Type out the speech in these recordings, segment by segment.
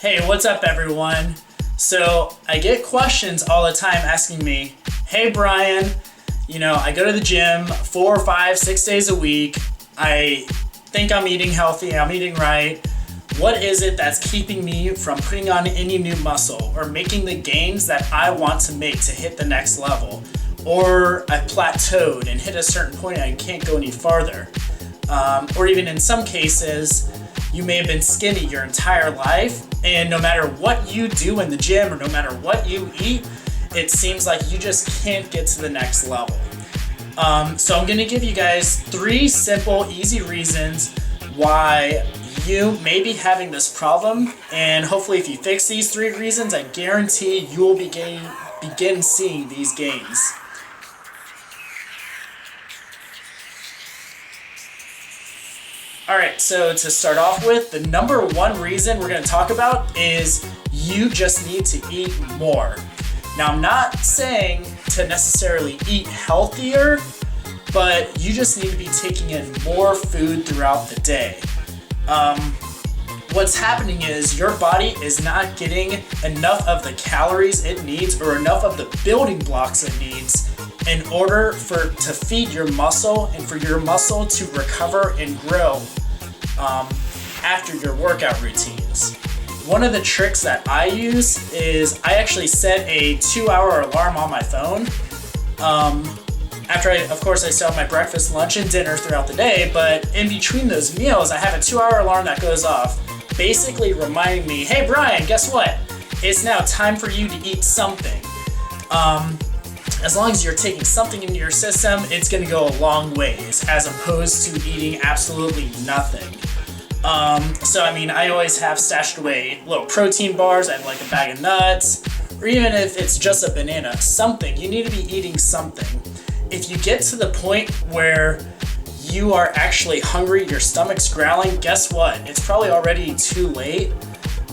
Hey, what's up everyone? So I get questions all the time asking me, hey Brian, I go to the gym 4, 5, 6 days a week. I think I'm eating healthy, I'm eating right. What is it that's keeping me from putting on any new muscle or making the gains that I want to make to hit the next level? Or I plateaued and hit a certain point and I can't go any farther. Or even in some cases, you may have been skinny your entire life, and no matter what you do in the gym or no matter what you eat, it seems like you just can't get to the next level. So I'm gonna give you guys 3 simple, easy reasons why you may be having this problem, and hopefully if you fix these 3 reasons, I guarantee you will begin seeing these gains. Alright, so to start off with, the number 1 reason we're going to talk about is you just need to eat more. Now, I'm not saying to necessarily eat healthier, but you just need to be taking in more food throughout the day. What's happening is your body is not getting enough of the calories it needs or enough of the building blocks it needs in order to feed your muscle and for your muscle to recover and grow after your workout routines. One of the tricks that I use is I actually set a 2-hour alarm on my phone. After of course I still have my breakfast, lunch, and dinner throughout the day, but in between those meals I have a 2-hour alarm that goes off, basically reminding me, hey Brian, guess what? It's now time for you to eat something. As long as you're taking something into your system, it's going to go a long ways as opposed to eating absolutely nothing. I always have stashed away little protein bars. I have like a bag of nuts, or even if it's just a banana, something. You need to be eating something. If you get to the point where you are actually hungry, your stomach's growling, guess what? It's probably already too late.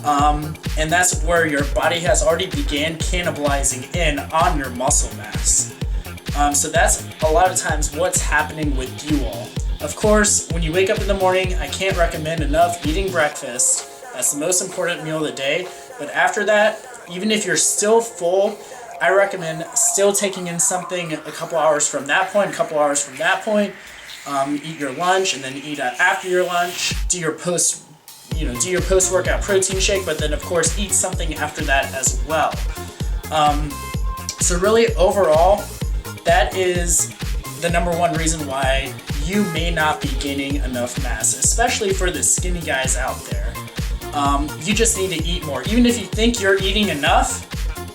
And that's where your body has already began cannibalizing in on your muscle mass. So that's a lot of times what's happening with you all. Of course, when you wake up in the morning, I can't recommend enough eating breakfast. That's the most important meal of the day. But after that, even if you're still full, I recommend still taking in something a couple hours from that point, a couple hours from that point. Eat your lunch and then eat after your lunch. Do your post-workout protein shake, but then of course eat something after that as well. So really overall, that is the number 1 reason why you may not be gaining enough mass, especially for the skinny guys out there. You just need to eat more. Even if you think you're eating enough,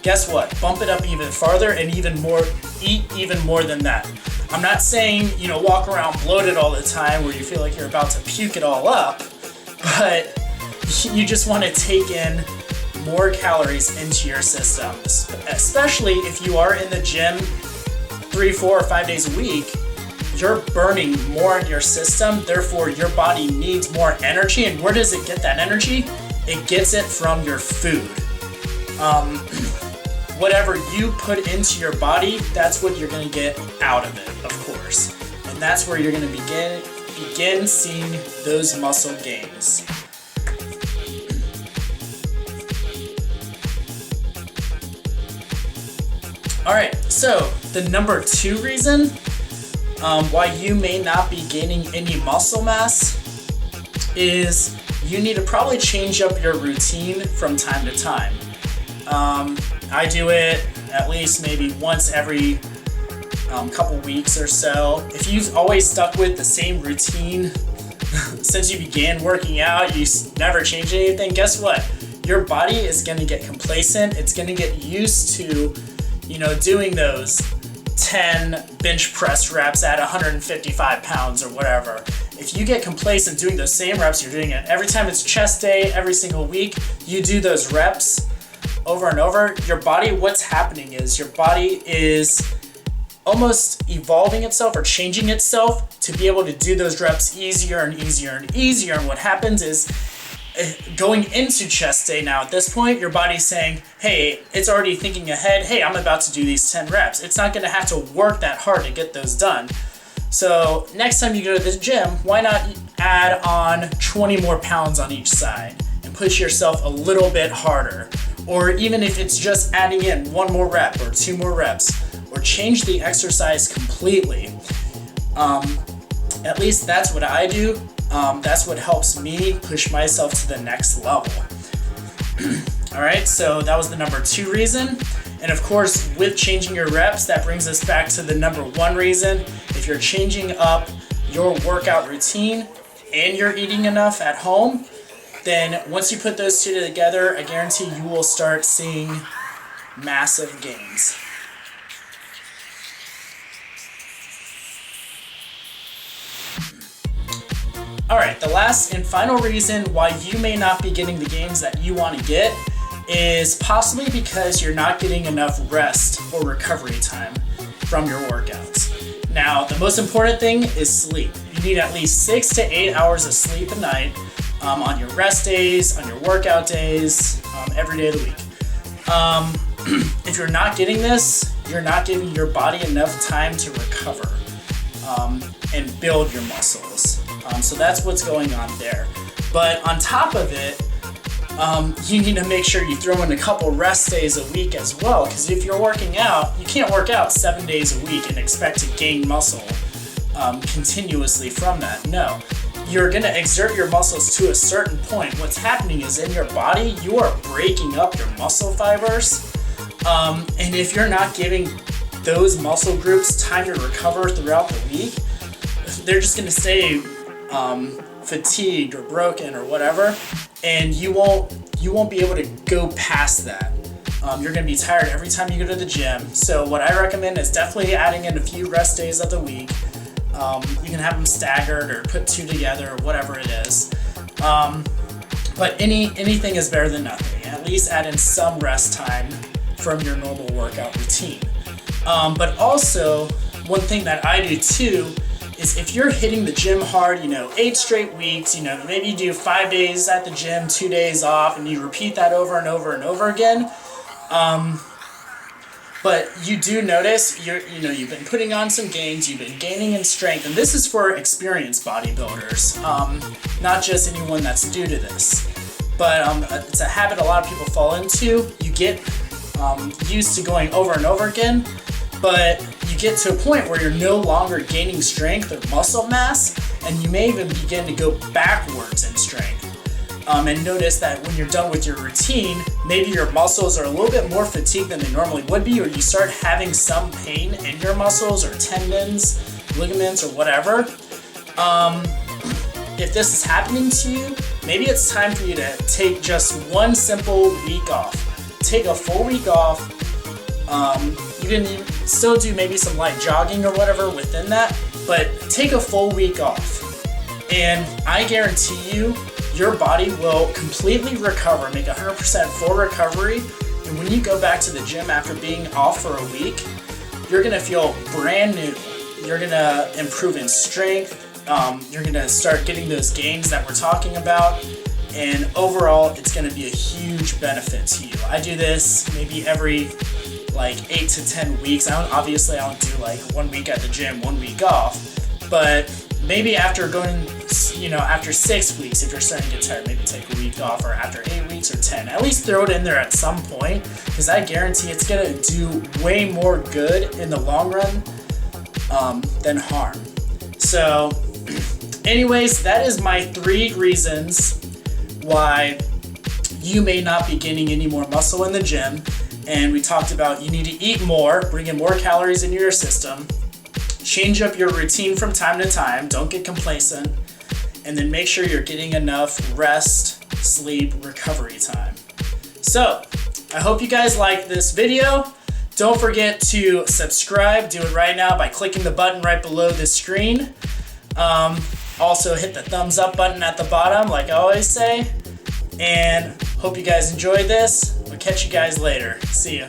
guess what? Bump it up even farther and even more. Eat even more than that. I'm not saying, walk around bloated all the time where you feel like you're about to puke it all up, but you just want to take in more calories into your system, especially if you are in the gym 3, 4, or 5 days a week. You're burning more in your system, therefore your body needs more energy. And where does it get that energy? It gets it from your food. Whatever you put into your body, that's what you're going to get out of it, of course. And that's where you're going to begin seeing those muscle gains. Alright, so the number 2 reason why you may not be gaining any muscle mass is you need to probably change up your routine from time to time. I do it at least maybe once every couple weeks or so. If you've always stuck with the same routine since you began working out, you never changed anything, guess what? Your body is going to get complacent. It's going to get used to doing those 10 bench press reps at 155 pounds or whatever. If you get complacent doing those same reps, you're doing it every time it's chest day, every single week, you do those reps over and over, your body, what's happening is your body is almost evolving itself or changing itself to be able to do those reps easier and easier and easier. And what happens is going into chest day now, at this point, your body's saying, hey, it's already thinking ahead, hey, I'm about to do these 10 reps. It's not going to have to work that hard to get those done. So next time you go to the gym, why not add on 20 more pounds on each side and push yourself a little bit harder. Or even if it's just adding in 1 more rep or 2 more reps, or change the exercise completely. At least that's what I do. That's what helps me push myself to the next level. All right, so that was the number 2 reason. And of course, with changing your reps, that brings us back to the number 1 reason. If you're changing up your workout routine and you're eating enough at home, then once you put those 2 together, I guarantee you will start seeing massive gains. All right, the last and final reason why you may not be getting the gains that you want to get is possibly because you're not getting enough rest or recovery time from your workouts. Now, the most important thing is sleep. You need at least 6 to 8 hours of sleep a night on your rest days, on your workout days, every day of the week. If you're not getting this, you're not giving your body enough time to recover and build your muscles. So that's what's going on there. But on top of it, you need to make sure you throw in a couple rest days a week as well, because if you're working out, you can't work out 7 days a week and expect to gain muscle continuously from that. No, you're going to exert your muscles to a certain point. What's happening is in your body, you are breaking up your muscle fibers, and if you're not giving those muscle groups time to recover throughout the week, they're just going to stay fatigued or broken or whatever, and you won't be able to go past that. You're going to be tired every time you go to the gym. So what I recommend is definitely adding in a few rest days of the week. You can have them staggered or put 2 together or whatever it is. But anything is better than nothing. At least add in some rest time from your normal workout routine. But also, one thing that I do too is if you're hitting the gym hard, 8 straight weeks, maybe you do 5 days at the gym, 2 days off, and you repeat that over and over and over again. But you do notice you've been putting on some gains, you've been gaining in strength, and this is for experienced bodybuilders, not just anyone that's new to this. But it's a habit a lot of people fall into. You get used to going over and over again, but you get to a point where you're no longer gaining strength or muscle mass, and you may even begin to go backwards in strength. And notice that when you're done with your routine, maybe your muscles are a little bit more fatigued than they normally would be, or you start having some pain in your muscles or tendons, ligaments, or whatever. If this is happening to you, maybe it's time for you to take just one simple week off. Take a full week off. You can still do maybe some light jogging or whatever within that, but take a full week off. And I guarantee you, your body will completely recover, make 100% full recovery. And when you go back to the gym after being off for a week, you're gonna feel brand new. You're gonna improve in strength. You're gonna start getting those gains that we're talking about. And overall, it's gonna be a huge benefit to you. I do this maybe every 8 to 10 weeks. I don't do 1 week at the gym, 1 week off, but maybe after after 6 weeks, if you're starting to get tired, maybe take a week off, or after 8 weeks or 10, at least throw it in there at some point, because I guarantee it's gonna do way more good in the long run than harm. So anyways, that is my 3 reasons why you may not be gaining any more muscle in the gym. And we talked about you need to eat more, bring in more calories into your system, change up your routine from time to time, don't get complacent, and then make sure you're getting enough rest, sleep, recovery time. So, I hope you guys liked this video. Don't forget to subscribe. Do it right now by clicking the button right below the screen. Also, hit the thumbs up button at the bottom, like I always say. And hope you guys enjoyed this. We'll catch you guys later. See ya.